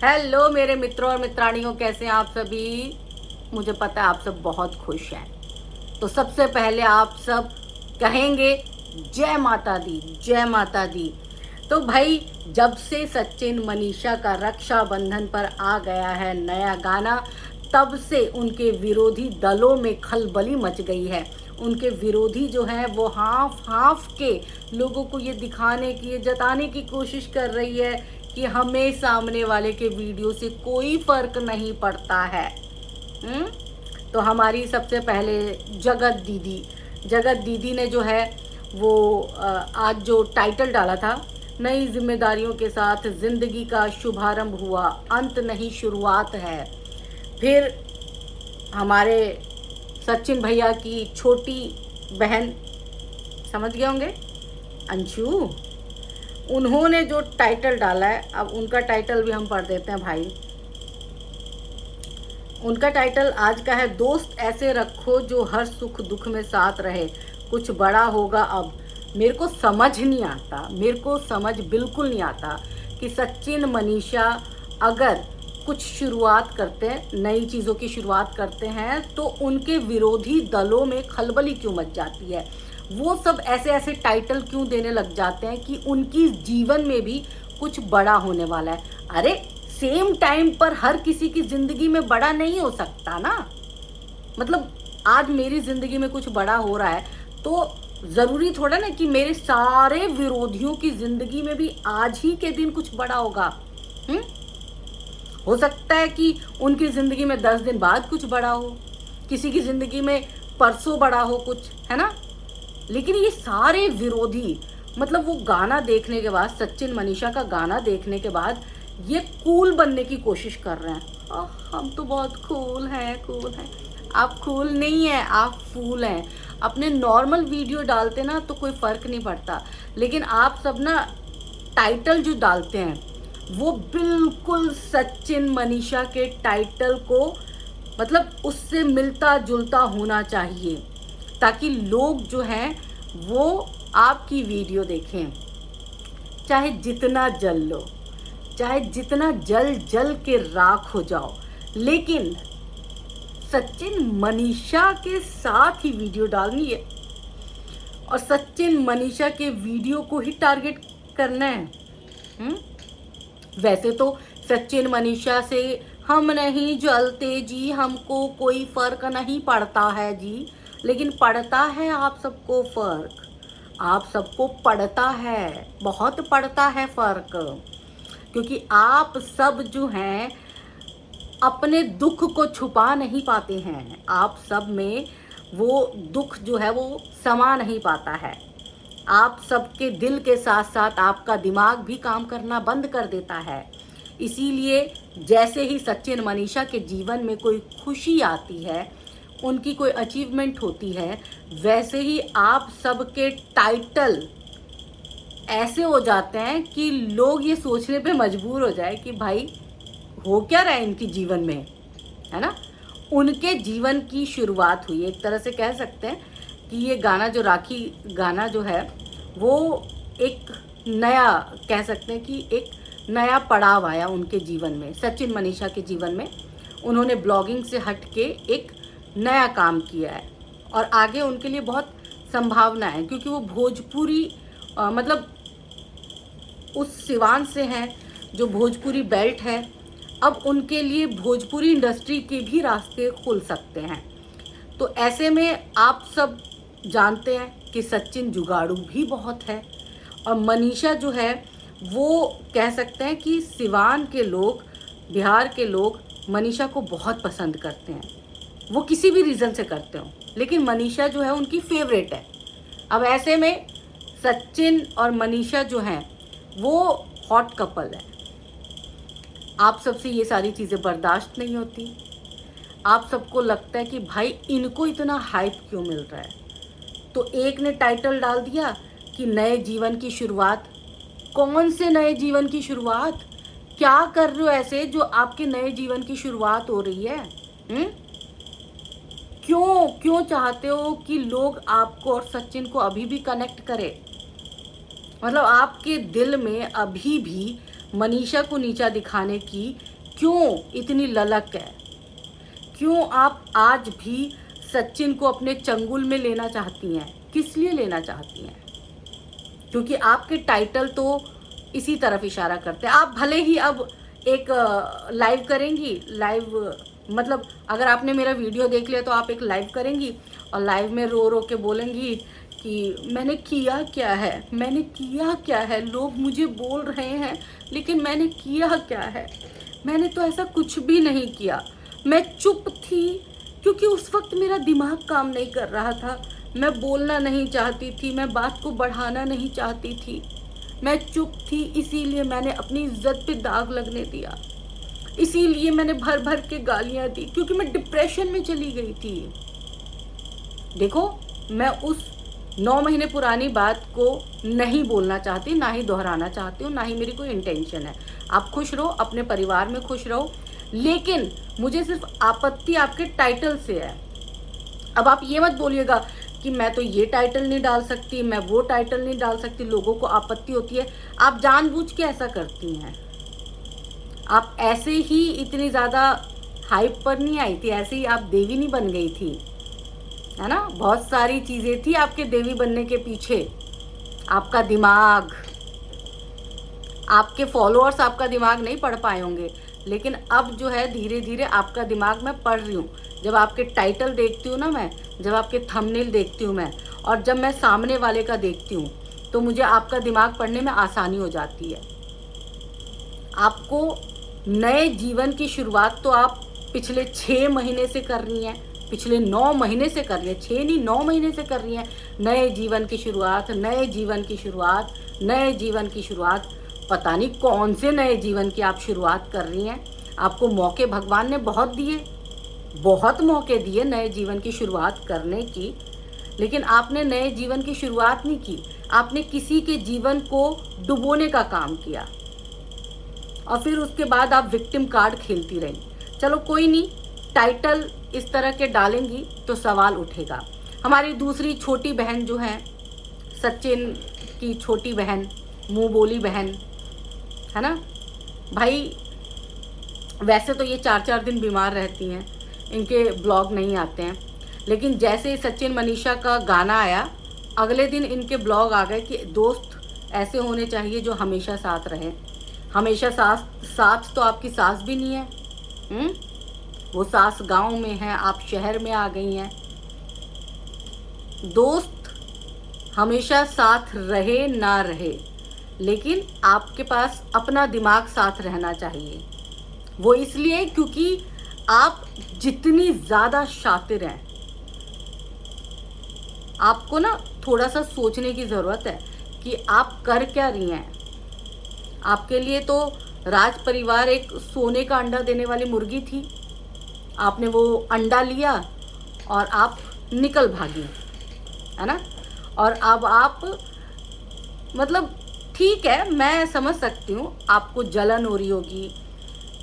Hello मेरे मित्रों और मित्राणियों, कैसे हैं आप सभी। मुझे पता है आप सब बहुत खुश हैं। तो सबसे पहले आप सब कहेंगे जय माता दी, जय माता दी। तो भाई, जब से सचिन मनीषा का रक्षाबंधन पर आ गया है नया गाना, तब से उनके विरोधी दलों में खलबली मच गई है। उनके विरोधी जो हैं वो हाफ हाफ के लोगों को ये दिखाने की, ये जताने की कोशिश कर रही है कि हमें सामने वाले के वीडियो से कोई फर्क नहीं पड़ता है। तो हमारी सबसे पहले जगत दीदी ने जो है वो आज जो टाइटल डाला था, नई जिम्मेदारियों के साथ जिंदगी का शुभारंभ हुआ, अंत नहीं शुरुआत है। फिर हमारे सचिन भैया की छोटी बहन, समझ गए होंगे, अंशु, उन्होंने जो टाइटल डाला है, अब उनका टाइटल भी हम पढ़ देते हैं भाई। उनका टाइटल आज का है, दोस्त ऐसे रखो जो हर सुख दुख में साथ रहे, कुछ बड़ा होगा अब। मेरे को समझ नहीं आता, मेरे को समझ बिल्कुल नहीं आता कि सचिन मनीषा अगर कुछ शुरुआत करते हैं, नई चीज़ों की शुरुआत करते हैं, तो उनके विरोधी दलों में खलबली क्यों मच जाती है। वो सब ऐसे ऐसे टाइटल क्यों देने लग जाते हैं कि उनकी जीवन में भी कुछ बड़ा होने वाला है। अरे सेम टाइम पर हर किसी की ज़िंदगी में बड़ा नहीं हो सकता ना। मतलब आज मेरी ज़िंदगी में कुछ बड़ा हो रहा है तो ज़रूरी थोड़ा ना कि मेरे सारे विरोधियों की ज़िंदगी में भी आज ही के दिन कुछ बड़ा होगा। हो सकता है कि उनकी ज़िंदगी में 10 दिन बाद कुछ बड़ा हो, किसी की ज़िंदगी में परसों बड़ा हो कुछ, है ना। लेकिन ये सारे विरोधी, मतलब वो गाना देखने के बाद, सचिन मनीषा का गाना देखने के बाद ये कूल बनने की कोशिश कर रहे हैं। हम तो बहुत कूल हैं, कूल हैं। आप कूल नहीं है, आप फूल हैं। अपने नॉर्मल वीडियो डालते ना तो कोई फ़र्क नहीं पड़ता, लेकिन आप सब ना टाइटल जो डालते हैं वो बिल्कुल सचिन मनीषा के टाइटल को, मतलब उससे मिलता जुलता होना चाहिए, ताकि लोग जो हैं वो आपकी वीडियो देखें। चाहे जितना जल लो, चाहे जितना जल जल के राख हो जाओ, लेकिन सचिन मनीषा के साथ ही वीडियो डालनी है और सचिन मनीषा के वीडियो को ही टारगेट करना है। वैसे तो सचिन मनीषा से हम नहीं जलते जी, हमको कोई फर्क नहीं पड़ता है जी, लेकिन पड़ता है आप सबको फर्क, आप सबको पड़ता है, बहुत पड़ता है फर्क, क्योंकि आप सब जो हैं अपने दुख को छुपा नहीं पाते हैं। आप सब में वो दुख जो है वो समा नहीं पाता है। आप सबके दिल के साथ साथ आपका दिमाग भी काम करना बंद कर देता है। इसीलिए जैसे ही सचिन मनीषा के जीवन में कोई खुशी आती है, उनकी कोई अचीवमेंट होती है, वैसे ही आप सबके टाइटल ऐसे हो जाते हैं कि लोग ये सोचने पे मजबूर हो जाए कि भाई हो क्या रहा है इनकी जीवन में, है ना। उनके जीवन की शुरुआत हुई, एक तरह से कह सकते हैं कि ये गाना जो राखी गाना जो है वो एक नया, कह सकते हैं कि एक नया पड़ाव आया उनके जीवन में, सचिन मनीषा के जीवन में। उन्होंने ब्लॉगिंग से हट के एक नया काम किया है और आगे उनके लिए बहुत संभावना है, क्योंकि वो भोजपुरी मतलब उस सिवान से हैं जो भोजपुरी बेल्ट है। अब उनके लिए भोजपुरी इंडस्ट्री के भी रास्ते खुल सकते हैं। तो ऐसे में आप सब जानते हैं कि सचिन जुगाड़ू भी बहुत है और मनीषा जो है वो कह सकते हैं कि सिवान के लोग, बिहार के लोग मनीषा को बहुत पसंद करते हैं। वो किसी भी रीज़न से करते हो, लेकिन मनीषा जो है उनकी फेवरेट है। अब ऐसे में सचिन और मनीषा जो हैं वो हॉट कपल है। आप सबसे ये सारी चीज़ें बर्दाश्त नहीं होती। आप सबको लगता है कि भाई इनको इतना हाइप क्यों मिल रहा है। तो एक ने टाइटल डाल दिया कि नए जीवन की शुरुआत। कौन से नए जीवन की शुरुआत? क्या कर रहे हो ऐसे जो आपके नए जीवन की शुरुआत हो रही है? क्यों चाहते हो कि लोग आपको और सचिन को अभी भी कनेक्ट करें? मतलब आपके दिल में अभी भी मनीषा को नीचा दिखाने की क्यों इतनी ललक है? क्यों आप आज भी सचिन को अपने चंगुल में लेना चाहती हैं? किस लिए लेना चाहती हैं? क्योंकि आपके टाइटल तो इसी तरफ इशारा करते हैं। आप भले ही अब एक लाइव करेंगी, लाइव मतलब अगर आपने मेरा वीडियो देख लिया तो आप एक लाइव करेंगी और लाइव में रो रो के बोलेंगी कि मैंने किया क्या है, मैंने किया क्या है, लोग मुझे बोल रहे हैं लेकिन मैंने किया क्या है, मैंने तो ऐसा कुछ भी नहीं किया, मैं चुप थी क्योंकि उस वक्त मेरा दिमाग काम नहीं कर रहा था, मैं बोलना नहीं चाहती थी, मैं बात को बढ़ाना नहीं चाहती थी, मैं चुप थी, इसीलिए मैंने अपनी इज्जत पे दाग लगने दिया, इसीलिए मैंने भर भर के गालियां दी क्योंकि मैं डिप्रेशन में चली गई थी। देखो, मैं उस 9 महीने पुरानी बात को नहीं बोलना चाहती, ना ही दोहराना चाहती हूँ, ना ही मेरी कोई इंटेंशन है। आप खुश रहो, अपने परिवार में खुश रहो, लेकिन मुझे सिर्फ आपत्ति आपके टाइटल से है। अब आप ये मत बोलिएगा कि मैं तो ये टाइटल नहीं डाल सकती, मैं वो टाइटल नहीं डाल सकती, लोगों को आपत्ति होती है। आप जानबूझ के ऐसा करती हैं। आप ऐसे ही इतनी ज़्यादा हाइप पर नहीं आई थी, ऐसे ही आप देवी नहीं बन गई थी, है ना? बहुत सारी चीज़ें थी आपके देवी बनने के पीछे। आपका दिमाग, आपके फॉलोअर्स आपका दिमाग नहीं पढ़ पाए होंगे, लेकिन अब जो है धीरे धीरे आपका दिमाग मैं पढ़ रही हूँ। जब आपके टाइटल देखती हूँ ना मैं, जब आपके थंबनेल देखती हूँ मैं, और जब मैं सामने वाले का देखती हूँ तो मुझे आपका दिमाग पढ़ने में आसानी हो जाती है। आपको नए जीवन की शुरुआत तो आप पिछले 6 महीने से कर रही हैं, पिछले 9 महीने से कर रही हैं, 6 नहीं 9 महीने से कर रही हैं। नए जीवन की शुरुआत, नए जीवन की शुरुआत, नए जीवन की शुरुआत। पता नहीं कौन से नए जीवन की आप शुरुआत कर रही हैं। आपको मौके भगवान ने बहुत दिए, बहुत मौके दिए नए जीवन की शुरुआत करने की, लेकिन आपने नए जीवन की शुरुआत नहीं की। आपने किसी के जीवन को डुबोने का काम किया और फिर उसके बाद आप विक्टिम कार्ड खेलती रही। चलो कोई नहीं, टाइटल इस तरह के डालेंगी तो सवाल उठेगा। हमारी दूसरी छोटी बहन जो है, सचिन की छोटी बहन, मुंह बोली बहन, है ना भाई, वैसे तो ये 4-4 दिन बीमार रहती हैं, इनके ब्लॉग नहीं आते हैं, लेकिन जैसे सचिन मनीषा का गाना आया, अगले दिन इनके ब्लॉग आ गए कि दोस्त ऐसे होने चाहिए जो हमेशा साथ रहे। हमेशा साथ तो आपकी सास भी नहीं है। वो सास गांव में है, आप शहर में आ गई हैं। दोस्त हमेशा साथ रहे ना रहे, लेकिन आपके पास अपना दिमाग साथ रहना चाहिए। वो इसलिए क्योंकि आप जितनी ज़्यादा शातिर हैं, आपको ना थोड़ा सा सोचने की ज़रूरत है कि आप कर क्या रही हैं। आपके लिए तो राज परिवार एक सोने का अंडा देने वाली मुर्गी थी। आपने वो अंडा लिया और आप निकल भागी, है ना? और अब आप मतलब ठीक है, मैं समझ सकती हूँ आपको जलन हो रही होगी,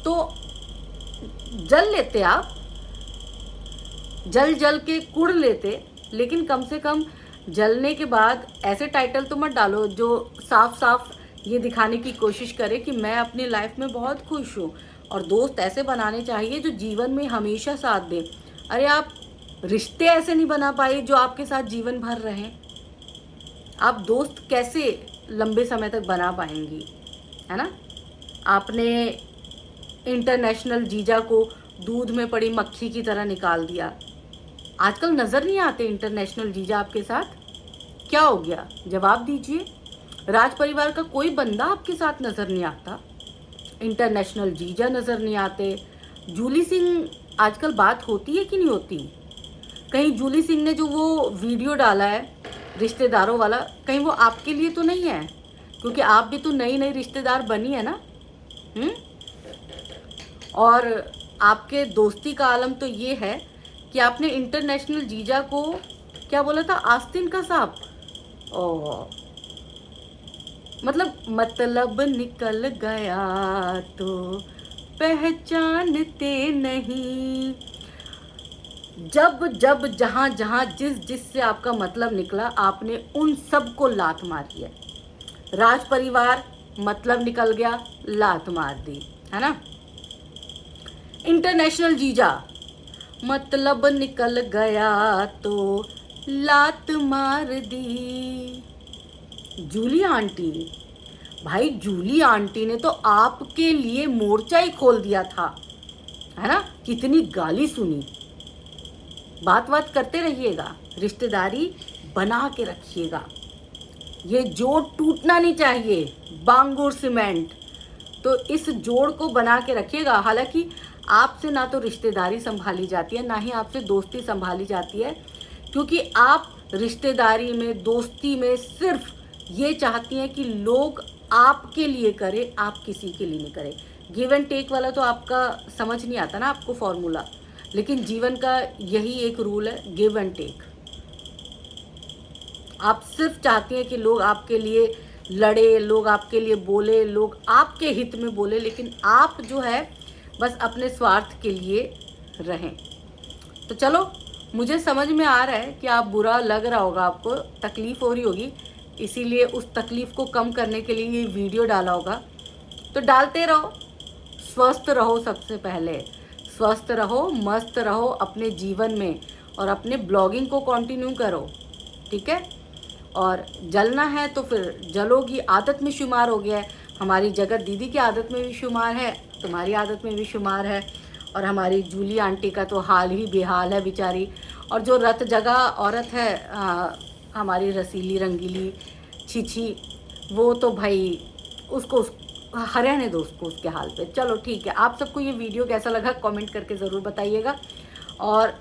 तो जल लेते आप, जल के कुड़ लेते, लेकिन कम से कम जलने के बाद ऐसे टाइटल तो मत डालो जो साफ साफ ये दिखाने की कोशिश करे कि मैं अपनी लाइफ में बहुत खुश हूँ। और दोस्त ऐसे बनाने चाहिए जो जीवन में हमेशा साथ दे। अरे आप रिश्ते ऐसे नहीं बना पाई जो आपके साथ जीवन भर रहें। आप दोस्त कैसे लंबे समय तक बना पाएंगी, है ना? आपने इंटरनेशनल जीजा को दूध में पड़ी मक्खी की तरह निकाल दिया। आजकल नज़र नहीं आते इंटरनेशनल जीजा आपके साथ, क्या हो गया? जवाब दीजिए। राज परिवार का कोई बंदा आपके साथ नज़र नहीं आता, इंटरनेशनल जीजा नज़र नहीं आते। जूली सिंह आजकल बात होती है कि नहीं होती? कहीं जूली सिंह ने जो वो वीडियो डाला है रिश्तेदारों वाला, कहीं वो आपके लिए तो नहीं है? क्योंकि आप भी तो नई नई रिश्तेदार बनी है ना। और आपके दोस्ती का आलम तो ये है कि आपने इंटरनेशनल जीजा को क्या बोला था? आस्तीन का सांप। ओह, मतलब निकल गया तो पहचानते नहीं। जब जब जहाँ जहाँ जिस से आपका मतलब निकला, आपने उन सब को लात मारी है। राज परिवार मतलब निकल गया, लात मार दी, है ना? इंटरनेशनल जीजा, मतलब निकल गया तो लात मार दी। जूली आंटी, भाई जूली आंटी ने तो आपके लिए मोर्चा ही खोल दिया था, है ना? कितनी गाली सुनी। बात बात करते रहिएगा, रिश्तेदारी बना के रखिएगा, ये जोड़ टूटना नहीं चाहिए, बांगुर सीमेंट। तो इस जोड़ को बना के रखिएगा। हालांकि आपसे ना तो रिश्तेदारी संभाली जाती है, ना ही आपसे दोस्ती संभाली जाती है, क्योंकि आप रिश्तेदारी में, दोस्ती में सिर्फ ये चाहती हैं कि लोग आपके लिए करें, आप किसी के लिए नहीं करें। गिव एंड टेक वाला तो आपका समझ नहीं आता ना आपको फॉर्मूला, लेकिन जीवन का यही एक रूल है, गिव एंड टेक। आप सिर्फ चाहती हैं कि लोग आपके लिए लड़े, लोग आपके लिए बोले, लोग आपके हित में बोले, लेकिन आप जो है बस अपने स्वार्थ के लिए रहें। तो चलो, मुझे समझ में आ रहा है कि आप, बुरा लग रहा होगा आपको, तकलीफ़ हो रही होगी, इसीलिए उस तकलीफ़ को कम करने के लिए ये वीडियो डाला होगा। तो डालते रहो, स्वस्थ रहो, सबसे पहले स्वस्थ रहो, मस्त रहो अपने जीवन में, और अपने ब्लॉगिंग को कंटिन्यू करो, ठीक है? और जलना है तो फिर जलोगी, आदत में शुमार हो गया है। हमारी जगत दीदी की आदत में भी शुमार है, तुम्हारी आदत में भी शुमार है, और हमारी जूली आंटी का तो हाल ही बेहाल है बेचारी। और जो रत जगह औरत है हमारी रसीली रंगीली छीछी, वो तो भाई उसको रहने दो उसको उसके हाल पे। चलो ठीक है, आप सबको ये वीडियो कैसा लगा कमेंट करके ज़रूर बताइएगा। और